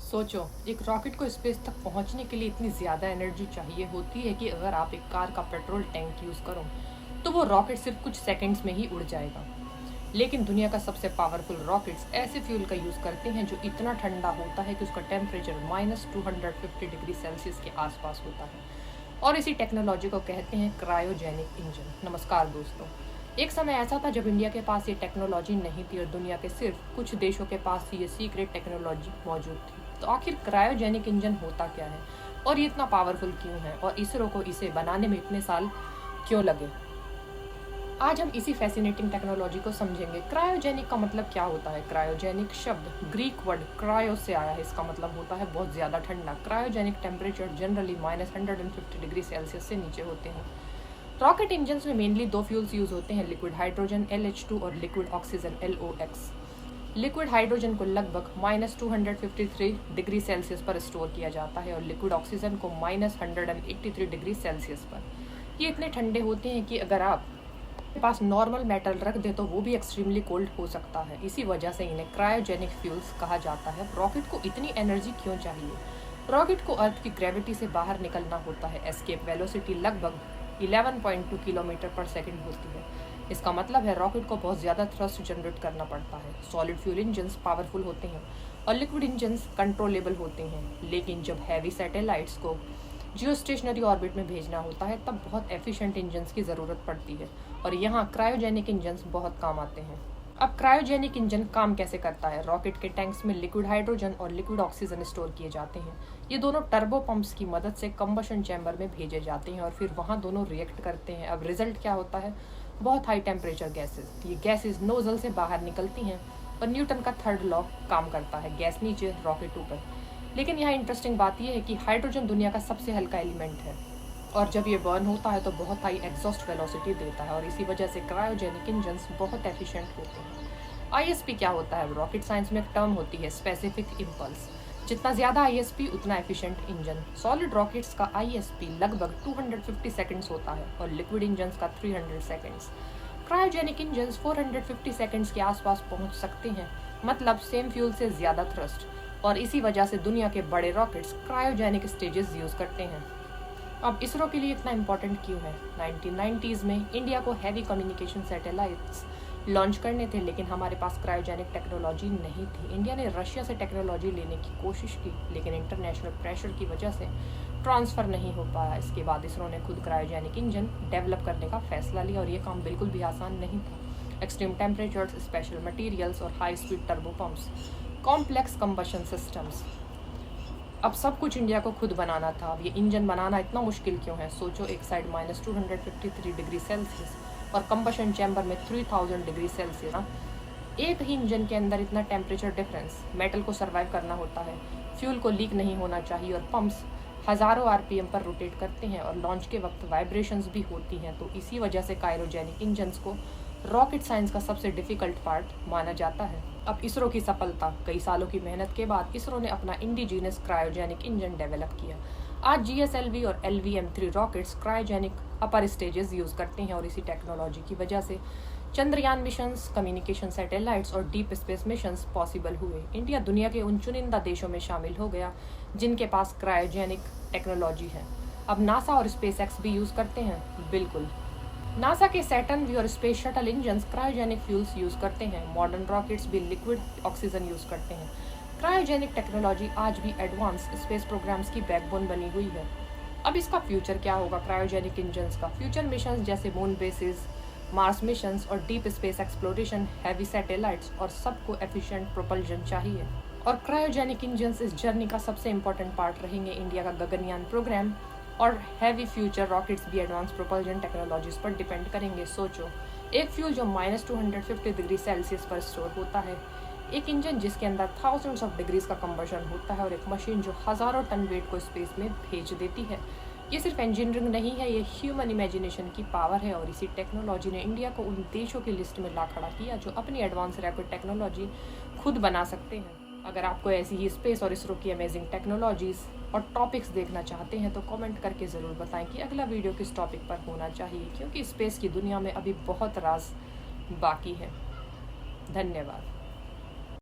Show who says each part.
Speaker 1: सोचो, एक रॉकेट को स्पेस तक पहुंचने के लिए इतनी ज़्यादा एनर्जी चाहिए होती है कि अगर आप एक कार का पेट्रोल टैंक यूज़ करो तो वो रॉकेट सिर्फ कुछ सेकंड्स में ही उड़ जाएगा। लेकिन दुनिया का सबसे पावरफुल रॉकेट्स ऐसे फ्यूल का यूज़ करते हैं जो इतना ठंडा होता है कि उसका टेम्परेचर -250 डिग्री सेल्सियस के आसपास होता है। और इसी टेक्नोलॉजी को कहते हैं क्रायोजेनिक इंजन। नमस्कार दोस्तों, एक समय ऐसा था जब इंडिया के पास ये टेक्नोलॉजी नहीं थी और दुनिया के सिर्फ कुछ देशों के पास ये सीक्रेट टेक्नोलॉजी मौजूद थी। तो आखिर क्रायोजेनिक इंजन होता क्या है और ये इतना पावरफुल क्यों है और इसरो को इसे बनाने में इतने साल क्यों लगे? आज हम इसी फैसिनेटिंग टेक्नोलॉजी को समझेंगे। क्रायोजेनिक का मतलब क्या होता है? क्रायोजेनिक शब्द ग्रीक वर्ड क्रायो से आया है। इसका मतलब होता है बहुत ज़्यादा ठंडा। Cryogenic temperature generally -150 degree Celsius से नीचे होते हैं। रॉकेट इंजन में मेनली दो फ्यूल्स यूज होते हैं, लिक्विड हाइड्रोजन LH2 और liquid oxygen LOX। Liquid hydrogen को लगभग -253 डिग्री सेल्सियस पर स्टोर किया जाता है और लिक्विड ऑक्सीजन को -183 डिग्री सेल्सियस पर। ये इतने ठंडे होते हैं कि अगर आप के पास नॉर्मल मेटल रख दे तो वो भी एक्सट्रीमली कोल्ड हो सकता है। इसी वजह से इन्हें क्रायोजेनिक फ्यूल्स कहा जाता है। रॉकेट को इतनी एनर्जी क्यों चाहिए? रॉकेट को अर्थ की ग्रेविटी से बाहर निकलना होता है। एस्केप वेलोसिटी लगभग 11.2 किलोमीटर पर सेकंड होती है। इसका मतलब है रॉकेट को बहुत ज़्यादा थ्रस्ट जनरेट करना पड़ता है। सॉलिड फ्यूल इंजन्स पावरफुल होते हैं और लिक्विड इंजन्स कंट्रोलेबल होते हैं। लेकिन जब हैवी सैटेलाइट्स को जियो स्टेशनरी ऑर्बिट में भेजना होता है तब बहुत एफिशिएंट इंजन्स की ज़रूरत पड़ती है और यहाँ क्रायोजेनिक इंजन्स बहुत काम आते हैं। अब क्रायोजेनिक इंजन काम कैसे करता है? रॉकेट के टैंक्स में लिक्विड हाइड्रोजन और लिक्विड ऑक्सीजन स्टोर किए जाते हैं। ये दोनों टर्बो पंप्स की मदद से कंबशन चैम्बर में भेजे जाते हैं और फिर वहाँ दोनों रिएक्ट करते हैं। अब रिजल्ट क्या होता है? बहुत हाई टेम्परेचर गैसेस। ये गैसेस नोजल से बाहर निकलती हैं और न्यूटन का थर्ड लॉ काम करता है, गैस नीचे रॉकेट ऊपर। लेकिन यहाँ इंटरेस्टिंग बात यह है कि हाइड्रोजन दुनिया का सबसे हल्का एलिमेंट है और जब ये बर्न होता है तो बहुत हाई एग्जॉस्ट वेलोसिटी देता है और इसी वजह से क्रायोजेनिक इंजन्स बहुत एफिशिएंट होते हैं। ISP क्या होता है? रॉकेट साइंस में एक टर्म होती है, स्पेसिफिक इम्पल्स। जितना ज़्यादा ISP उतना एफिशिएंट इंजन। सॉलिड रॉकेट्स का ISP लगभग 250 सेकंड्स होता है और लिक्विड इंजन्स का 300 सेकंड्स। क्रायोजेनिक इंजन्स 450 सेकंड्स के आसपास पहुंच सकते हैं, मतलब सेम फ्यूल से ज़्यादा थ्रस्ट। और इसी वजह से दुनिया के बड़े रॉकेट्स क्रायोजेनिक स्टेजेस यूज़ करते हैं। अब इसरो के लिए इतना इम्पोर्टेंट क्यों है? 1990s में इंडिया को हैवी कम्युनिकेशन सैटेलाइट्स लॉन्च करने थे, लेकिन हमारे पास क्रायोजेनिक टेक्नोलॉजी नहीं थी। इंडिया ने रशिया से टेक्नोलॉजी लेने की कोशिश की, लेकिन इंटरनेशनल प्रेशर की वजह से ट्रांसफ़र नहीं हो पाया। इसके बाद इसरो ने खुद क्रायोजेनिक इंजन डेवलप करने का फैसला लिया और ये काम बिल्कुल भी आसान नहीं था। एक्सट्रीम टेम्परेचर्स, स्पेशल मटीरियल्स और high speed turbo pumps, complex combustion systems, अब सब कुछ इंडिया को खुद बनाना था। अब ये इंजन बनाना इतना मुश्किल क्यों है? सोचो, एक साइड -253 डिग्री सेल्सियस और कंबशन चैम्बर में 3000 डिग्री सेल्सियस। एक ही इंजन के अंदर इतना टेम्परेचर डिफरेंस। मेटल को सर्वाइव करना होता है, फ्यूल को लीक नहीं होना चाहिए और पंप्स हज़ारों RPM पर रोटेट करते हैं और लॉन्च के वक्त वाइब्रेशंस भी होती हैं। तो इसी वजह से क्रायोजेनिक इंजन्स को रॉकेट साइंस का सबसे डिफिकल्ट पार्ट माना जाता है। अब इसरो की सफलता, कई सालों की मेहनत के बाद इसरो ने अपना इंडिजीनियस क्रायोजेनिक इंजन डेवलप किया। आज GSLV और LV-M3 रॉकेट्स क्रायोजेनिक अपर स्टेजेस यूज़ करते हैं और इसी टेक्नोलॉजी की वजह से चंद्रयान मिशंस, कम्युनिकेशन सैटेलाइट्स और डीप स्पेस मिशंस पॉसिबल हुए। इंडिया दुनिया के उन चुनिंदा देशों में शामिल हो गया जिनके पास क्रायोजेनिक टेक्नोलॉजी है। अब नासा और SpaceX भी यूज़ करते हैं। बिल्कुल, नासा के सैटर्न वी और space shuttle engines cryogenic fuels use करते हैं। मॉडर्न रॉकेट्स भी लिक्विड ऑक्सीजन यूज़ करते हैं। क्रायोजेनिक टेक्नोलॉजी आज भी एडवांस स्पेस प्रोग्राम्स की बैकबोन बनी हुई है। अब इसका फ्यूचर क्या होगा? क्रायोजेनिक इंजन्स का फ्यूचर मिशंस जैसे मून बेसिस, मार्स मिशंस और deep space exploration, heavy satellites और सबको एफिशिएंट प्रोपल्जन चाहिए। और क्रायोजेनिक इंजन्स इस जर्नी का सबसे इम्पोर्टेंट पार्ट रहेंगे। इंडिया का गगनयान प्रोग्राम और हैवी फ्यूचर रॉकेट्स भी एडवांस प्रोपल्जन टेक्नोलॉजीज पर डिपेंड करेंगे। सोचो, एक फ्यूल जो -250 डिग्री सेल्सियस पर स्टोर होता है, एक इंजन जिसके अंदर थाउजेंड्स ऑफ डिग्रीज का कंबशन होता है और एक मशीन जो हज़ारों टन वेट को स्पेस में भेज देती है। ये सिर्फ इंजीनियरिंग नहीं है, ये ह्यूमन इमेजिनेशन की पावर है और इसी टेक्नोलॉजी ने इंडिया को उन देशों की लिस्ट में ला खड़ा किया जो अपनी एडवांस रैपिड टेक्नोलॉजी खुद बना सकते हैं। अगर आपको ऐसी ही स्पेस और इसरो की अमेजिंग टेक्नोलॉजीज़ और टॉपिक्स देखना चाहते हैं तो कमेंट करके ज़रूर बताएं कि अगला वीडियो किस टॉपिक पर होना चाहिए, क्योंकि स्पेस की दुनिया में अभी बहुत राज बाकी है। धन्यवाद।